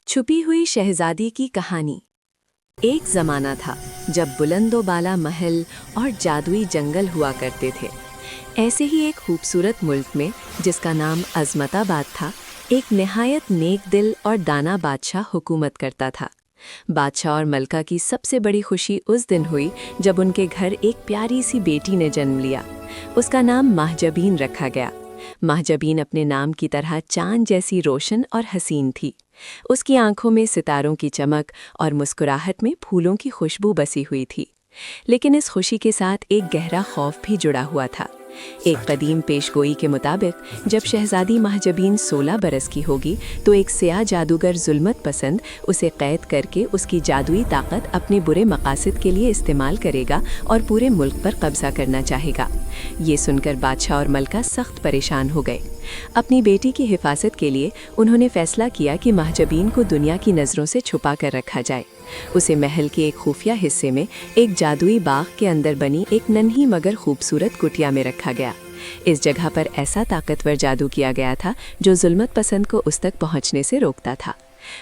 छुपी हुई शहजादी की कहानी। एक ज़माना था जब बुलंदोबाला महल और जादुई जंगल हुआ करते थे। ऐसे ही एक खूबसूरत मुल्क में जिसका नाम अज़मताबाद था, एक निहायत नेक दिल और दाना बादशाह हुकूमत करता था। बादशाह और मलका की सबसे बड़ी खुशी उस दिन हुई जब उनके घर एक प्यारी सी बेटी ने जन्म लिया। उसका नाम महजबीन रखा गया। महजबीन अपने नाम की तरह चांद जैसी रोशन और हसीन थी। उसकी आंखों में सितारों की चमक और मुस्कुराहट में फूलों की खुशबू बसी हुई थी। लेकिन इस खुशी के साथ एक गहरा खौफ भी जुड़ा हुआ था। एक कदीम पेशगोई के मुताबिक जब शहजादी महजबीन 16 बरस की होगी तो एक स्याह जादूगर जुल्मत पसंद उसे कैद करके उसकी जादुई ताकत अपने बुरे मकासद के लिए इस्तेमाल करेगा और पूरे मुल्क पर कब्जा करना चाहेगा। ये सुनकर बादशाह और मलका सख्त परेशान हो गए। अपनी बेटी की हिफाजत के लिए उन्होंने फैसला किया कि महजबीन को दुनिया की नज़रों से छुपा कर रखा जाए। उसे महल के एक खुफिया हिस्से में एक जादुई बाग के अंदर बनी एक नन्ही मगर खूबसूरत कुटिया में रखा गया। इस जगह पर ऐसा ताकतवर जादू किया गया था जो जुल्मत पसंद को उस तक पहुंचने से रोकता था।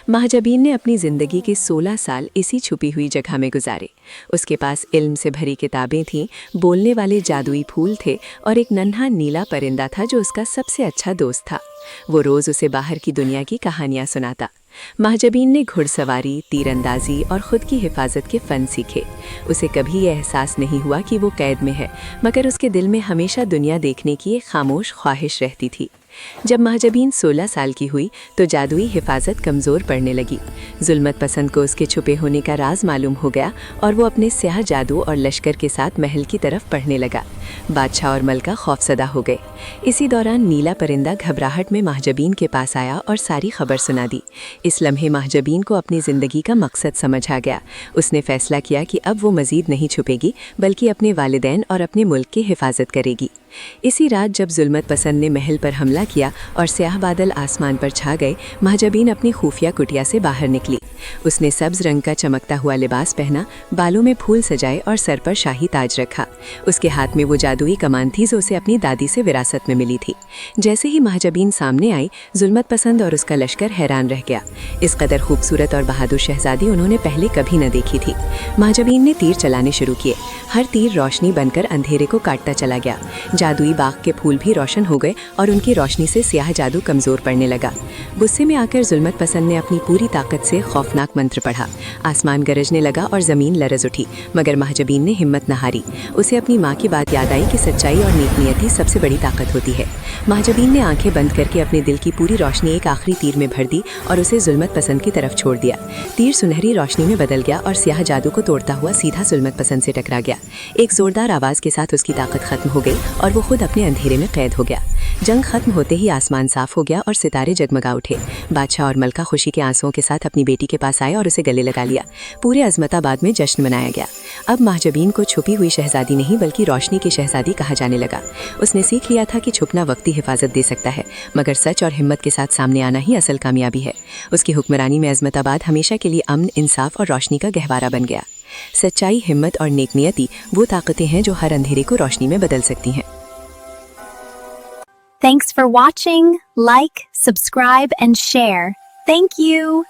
महजबीन ने अपनी ज़िंदगी के 16 साल इसी छुपी हुई जगह में गुजारे। उसके पास इल्म से भरी किताबें थीं, बोलने वाले जादुई फूल थे और एक नन्हा नीला परिंदा था जो उसका सबसे अच्छा दोस्त था। वो रोज़ उसे बाहर की दुनिया की कहानियाँ सुनाता। महजबीन ने घुड़सवारी, तीरंदाजी और ख़ुद की हिफाजत के फ़न सीखे। उसे कभी यह एहसास नहीं हुआ कि वो कैद में है, मगर उसके दिल में हमेशा दुनिया देखने की एक खामोश ख्वाहिश रहती थी। जब महजबीन 16 साल की हुई तो जादुई हिफाजत कमज़ोर पड़ने लगी। जुल्मत पसंद को उसके छुपे होने का राज मालूम हो गया और वो अपने स्याह जादू और लश्कर के साथ महल की तरफ बढ़ने लगा। बादशाह और मलका खौफसदा हो गए। इसी दौरान नीला परिंदा घबराहट में महजबीन के पास आया और सारी खबर सुना दी। इस लम्हे महजबीन को अपनी ज़िंदगी का मकसद समझ आ गया। उसने फैसला किया कि अब वो मज़ीद नहीं छुपेगी बल्कि अपने वालिदैन और अपने मुल्क की हिफाजत करेगी। इसी रात जब जुल्मत पसंद ने महल पर हमला किया और स्याह बादल आसमान पर छा गए, महजबीन अपनी खुफिया कुटिया से बाहर निकली। उसने सब्ज रंग का चमकता हुआ लिबास पहना, बालों में फूल सजाए और सर पर शाही ताज रखा। उसके हाथ में वो जादुई कमान थी जो उसे अपनी दादी से विरासत में मिली थी। जैसे ही महजबीन सामने आई, जुल्मत पसंद और उसका लश्कर हैरान रह गया। इस कदर खूबसूरत और बहादुर शहजादी उन्होंने पहले कभी न देखी थी। महजबीन ने तीर चलाने शुरू किए। हर तीर रोशनी बनकर अंधेरे को काटता चला गया। जादुई बाग के फूल भी रोशन हो गए और उनकी रोशनी से स्याह जादू कमज़ोर पड़ने लगा। गुस्से में आकर जुल्मत पसंद ने अपनी पूरी ताकत से खौफनाक मंत्र पढ़ा। आसमान गरजने लगा और ज़मीन लरज़ उठी, मगर महजबीन ने हिम्मत न हारी। उसे अपनी माँ की बात याद आई कि सच्चाई और नेकनियत ही सबसे बड़ी ताकत होती है। महजबीन ने आंखें बंद करके अपने दिल की पूरी रोशनी एक आखिरी तीर में भर दी और उसे जुल्मत पसंद की तरफ छोड़ दिया। तीर सुनहरी रोशनी में बदल गया और स्याह जादू को तोड़ता हुआ सीधा जुल्मत पसंद से टकरा गया। एक ज़ोरदार आवाज़ के साथ उसकी ताकत खत्म हो गई और वो खुद अपने अंधेरे में कैद हो गया। जंग खत्म होते ही आसमान साफ हो गया और सितारे जगमगा उठे। बादशाह और मलका खुशी के आंसुओं के साथ अपनी बेटी के पास आए और उसे गले लगा लिया। पूरे अज़मताबाद में जश्न मनाया गया। अब महजबीन को छुपी हुई शहजादी नहीं बल्कि रोशनी की शहजादी कहा जाने लगा। उसने सीख लिया था कि छुपना वक्ती हिफाजत दे सकता है, मगर सच और हिम्मत के साथ सामने आना ही असल कामयाबी है। उसकी हुक्मरानी में अज़मताबाद हमेशा के लिए अमन, इंसाफ और रोशनी का गहवारा बन गया। सच्चाई, हिम्मत और नेकनियती वो ताकतें हैं जो हर अंधेरे को रोशनी में बदल सकती हैं। Thanks for watching. Like, subscribe, and share. Thank you.